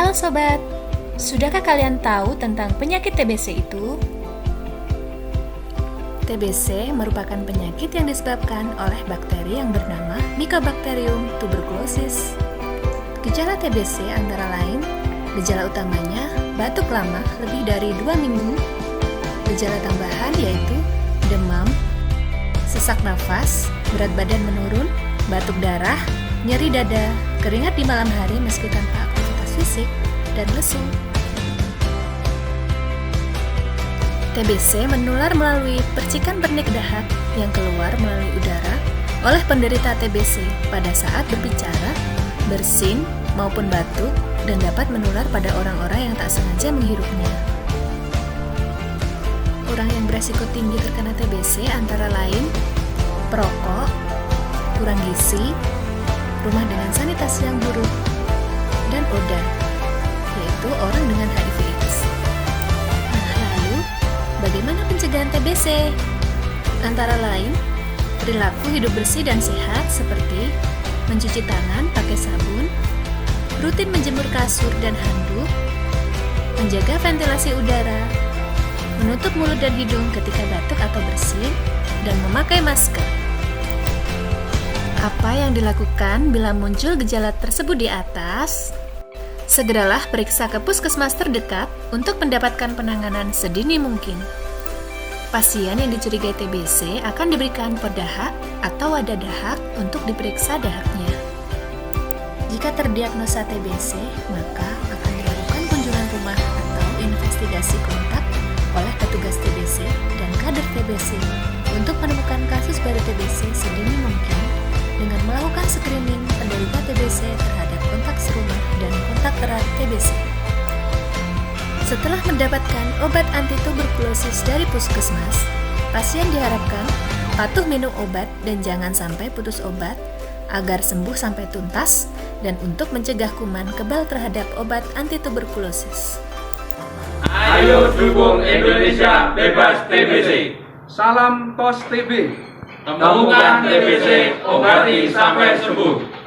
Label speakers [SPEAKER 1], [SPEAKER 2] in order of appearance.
[SPEAKER 1] Halo sobat, sudahkah kalian tahu tentang penyakit TBC itu? TBC merupakan penyakit yang disebabkan oleh bakteri yang bernama Mycobacterium tuberculosis. Gejala TBC antara lain, gejala utamanya batuk lama lebih dari 2 minggu, gejala tambahan yaitu demam, sesak nafas, berat badan menurun, batuk darah, nyeri dada, keringat di malam hari meski tanpa aktivitas fisik, dan lesu. TBC menular melalui percikan bernik dahak yang keluar melalui udara oleh penderita TBC pada saat berbicara, bersin, maupun batuk, dan dapat menular pada orang-orang yang tak sengaja menghirupnya. Orang yang beresiko tinggi terkena TBC antara lain perokok, kurang gizi, rumah dengan sanitasi yang buruk, dan ODA, yaitu orang dengan HIV/AIDS. Nah, lalu bagaimana pencegahan TBC? Antara lain, perilaku hidup bersih dan sehat seperti mencuci tangan pakai sabun, rutin menjemur kasur dan handuk, menjaga ventilasi udara, menutup mulut dan hidung ketika batuk atau bersin, dan memakai masker. Apa yang dilakukan bila muncul gejala tersebut di atas? Segeralah periksa ke puskesmas terdekat untuk mendapatkan penanganan sedini mungkin. Pasien yang dicurigai TBC akan diberikan perdahak atau wadah dahak untuk diperiksa dahaknya. Jika terdiagnosa TBC, maka akan dilakukan kunjungan rumah atau investigasi kontak oleh petugas TBC dan kader TBC untuk menemukan kasus baru TBC sedini mungkin dengan melakukan screening penderita TBC terhadap kontak serumah dan kontak erat TBC. Setelah mendapatkan obat anti tuberkulosis dari puskesmas, pasien diharapkan patuh minum obat dan jangan sampai putus obat agar sembuh sampai tuntas dan untuk mencegah kuman kebal terhadap obat anti tuberkulosis.
[SPEAKER 2] Ayo dukung Indonesia bebas TBC.
[SPEAKER 3] Salam TOS TB.
[SPEAKER 2] Temukan TBC, obati sampai sembuh.